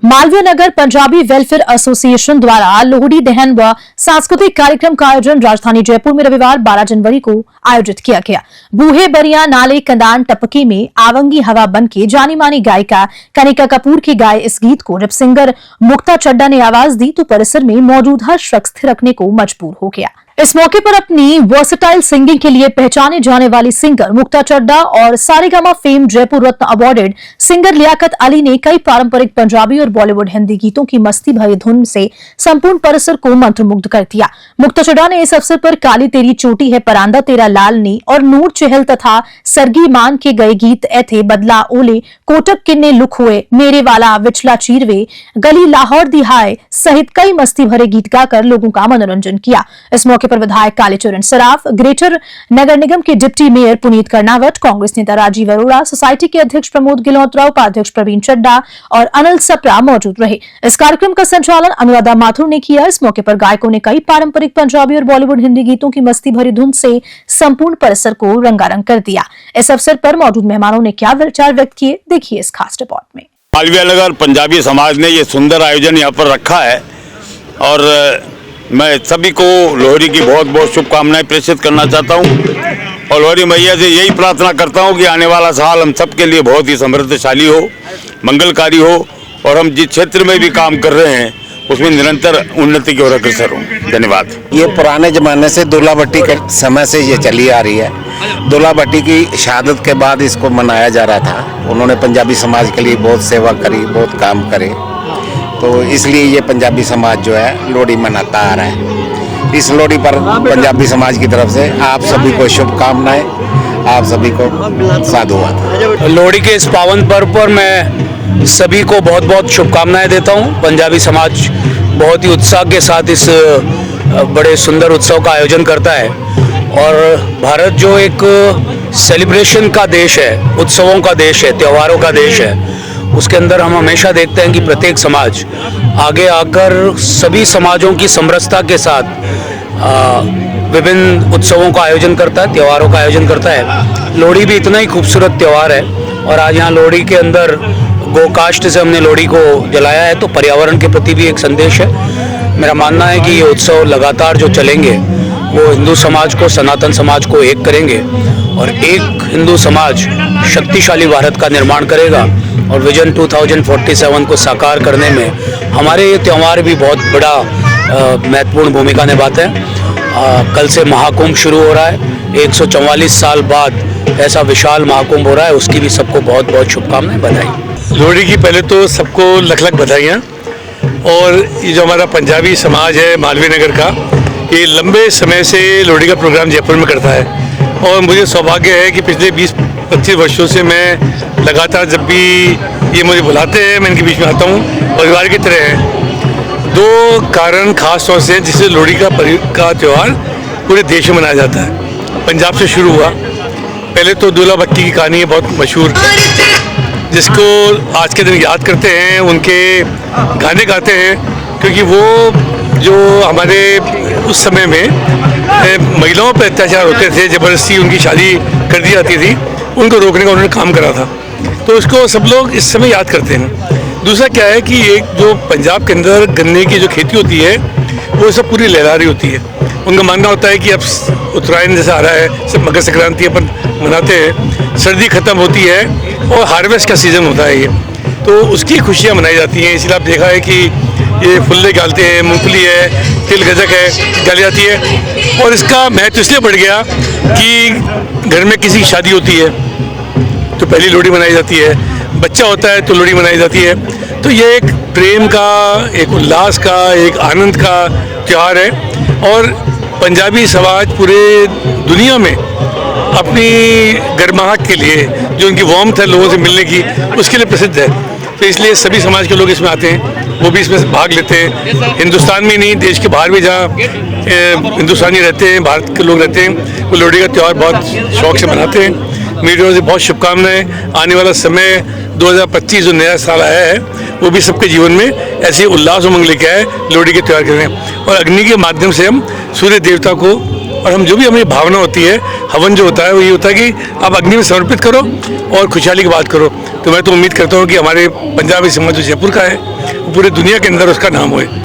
Malviya Nagar Punjabi welfare association द्वारा लोहड़ी दहन व सांस्कृतिक कार्यक्रम का आयोजन राजधानी जयपुर में रविवार 12 जनवरी को आयोजित किया गया। बूहे बरिया नाले कंदान टपकी में आवंगी हवा बन के जानी मानी गायिका कनिका कपूर की गाय इस गीत को जब सिंगर मुक्ता चड्डा ने आवाज दी तो परिसर में मौजूद हर शख्स थिरकने को मजबूर हो गया। इस मौके पर अपनी वर्सेटाइल सिंगिंग के लिए पहचाने जाने वाली सिंगर मुक्ता चड्डा और सारेगामा फेम जयपुर रत्न अवार्डेड सिंगर लियाकत अली ने कई पारंपरिक पंजाबी और बॉलीवुड हिंदी गीतों की मस्ती भरी धुन से संपूर्ण परिसर को मंत्रमुग्ध कर दिया। मुक्ता चड्डा ने इस अवसर पर काली तेरी चोटी है परांदा तेरा लाल नी और नूर चहल तथा सरगी मान के गए गीत ऐथे बदला ओले कोटक किन्ने लुक हुए मेरे वाला विचला चीरवे गली लाहौर दिहाय सहित कई मस्ती भरे गीत गाकर लोगों का मनोरंजन किया। इस मौके पर विधायक कालीचरण सराफ, ग्रेटर नगर निगम के डिप्टी मेयर पुनीत कर्नावट, कांग्रेस नेता राजीव अरोड़ा, सोसाइटी के अध्यक्ष प्रमोद गिलोत्रा, उपाध्यक्ष प्रवीण चड्डा और अनिल सप्रा मौजूद रहे। इस कार्यक्रम का संचालन अनुराधा माथुर ने किया। इस मौके पर गायकों ने कई पारंपरिक पंजाबी और बॉलीवुड हिंदी गीतों की मस्ती भरी धुन से संपूर्ण परिसर को रंगारंग कर दिया। इस अवसर पर मौजूद मेहमानों ने क्या विचार व्यक्त किए, देखिए इस खास रिपोर्ट में। मालवीय नगर पंजाबी समाज ने ये सुंदर आयोजन यहाँ पर रखा है और मैं सभी को लोहड़ी की बहुत बहुत शुभकामनाएं प्रेषित करना चाहता हूँ और लोहड़ी मैया से यही प्रार्थना करता हूँ कि आने वाला साल हम सबके लिए बहुत ही समृद्धशाली हो, मंगलकारी हो और हम जिस क्षेत्र में भी काम कर रहे हैं उसमें निरंतर उन्नति की ओर अग्रसर हों। धन्यवाद। ये पुराने ज़माने से दूल्हा भट्टी के समय से ये चली आ रही है। दूल्हा भट्टी की शहादत के बाद इसको मनाया जा रहा था। उन्होंने पंजाबी समाज के लिए बहुत सेवा करी, बहुत काम करे, तो इसलिए ये पंजाबी समाज जो है लोहड़ी मनाता आ रहा है। इस लोहड़ी पर पंजाबी समाज की तरफ से आप सभी को शुभकामनाएं, आप सभी को साधुवाद। लोहड़ी के इस पावन पर्व पर मैं सभी को बहुत बहुत शुभकामनाएं देता हूं। पंजाबी समाज बहुत ही उत्साह के साथ इस बड़े सुंदर उत्सव का आयोजन करता है और भारत जो एक सेलिब्रेशन का देश है, उत्सवों का देश है, त्योहारों का देश है, उसके अंदर हम हमेशा देखते हैं कि प्रत्येक समाज आगे आकर सभी समाजों की समरसता के साथ विभिन्न उत्सवों का आयोजन करता है, त्योहारों का आयोजन करता है। लोहड़ी भी इतना ही खूबसूरत त्यौहार है और आज यहाँ लोहड़ी के अंदर गोकाष्ठ से हमने लोहड़ी को जलाया है, तो पर्यावरण के प्रति भी एक संदेश है। मेरा मानना है कि ये उत्सव लगातार जो चलेंगे वो हिंदू समाज को, सनातन समाज को एक करेंगे और एक हिंदू समाज शक्तिशाली भारत का निर्माण करेगा और विजन 2047 को साकार करने में हमारे ये त्यौहार भी बहुत बड़ा महत्वपूर्ण भूमिका निभाते हैं। कल से महाकुंभ शुरू हो रहा है, 144 साल बाद ऐसा विशाल महाकुंभ हो रहा है, उसकी भी सबको बहुत बहुत शुभकामनाएं, बधाई। लोहड़ी की पहले तो सबको लख लख बधाइयाँ। और ये जो हमारा पंजाबी समाज है मालवीय नगर का, ये लंबे समय से लोहड़ी का प्रोग्राम जयपुर में करता है और मुझे सौभाग्य है कि पिछले 20-25 वर्षों से मैं लगातार जब भी ये मुझे बुलाते हैं मैं इनके बीच में आता हूँ। परिवार की तरह है। दो कारण खास तौर से जिससे लोहड़ी का त्यौहार पूरे देश में मनाया जाता है। पंजाब से शुरू हुआ। पहले तो दूल्हा भट्टी की कहानी है बहुत मशहूर, जिसको आज के दिन याद करते हैं, उनके गाने गाते हैं, क्योंकि वो जो हमारे उस समय में महिलाओं पर अत्याचार होते थे, ज़बरदस्ती उनकी शादी कर दी जाती थी, उनको रोकने का उन्होंने काम करा था, तो उसको सब लोग इस समय याद करते हैं। दूसरा क्या है कि एक जो पंजाब के अंदर गन्ने की जो खेती होती है वो सब पूरी लहरारी होती है। उनका मानना होता है कि अब उत्तरायण जैसा आ रहा है, सब मकर संक्रांति अपन मनाते हैं, सर्दी खत्म होती है और हार्वेस्ट का सीज़न होता है ये, तो उसकी खुशियाँ मनाई जाती हैं। इसलिए आप देखा है कि ये फुल्ले डालते हैं, मूंगफली है, तिल गजक है, डाली जाती है। और इसका महत्व इसलिए बढ़ गया कि घर में किसी की शादी होती है तो पहली लोहड़ी मनाई जाती है, बच्चा होता है तो लोहड़ी मनाई जाती है। तो ये एक प्रेम का, एक उल्लास का, एक आनंद का त्यौहार है और पंजाबी समाज पूरे दुनिया में अपनी गर्माहट के लिए, जो उनकी वार्मथ है लोगों से मिलने की, उसके लिए प्रसिद्ध है। तो इसलिए सभी समाज के लोग इसमें आते हैं, वो भी इसमें भाग लेते हैं। हिंदुस्तान में नहीं, देश के बाहर भी जहाँ हिंदुस्तानी रहते हैं, भारत के लोग रहते हैं, वो लोहड़ी का त्यौहार बहुत शौक से मनाते हैं। मेरी ओर से बहुत शुभकामनाएं। आने वाला समय 2025 जो नया साल आया है वो भी सबके जीवन में ऐसे उल्लास उमंग लेके आए, लोहड़ी के त्यौहार करें और अग्नि के माध्यम से हम सूर्य देवता को, और हम जो भी हमारी भावना होती है, हवन जो होता है वो ये होता है कि आप अग्नि में समर्पित करो और खुशहाली की बात करो। तो मैं तो उम्मीद करता हूँ कि हमारे पंजाबी समाज जो जयपुर का है पूरी दुनिया के अंदर उसका नाम होए।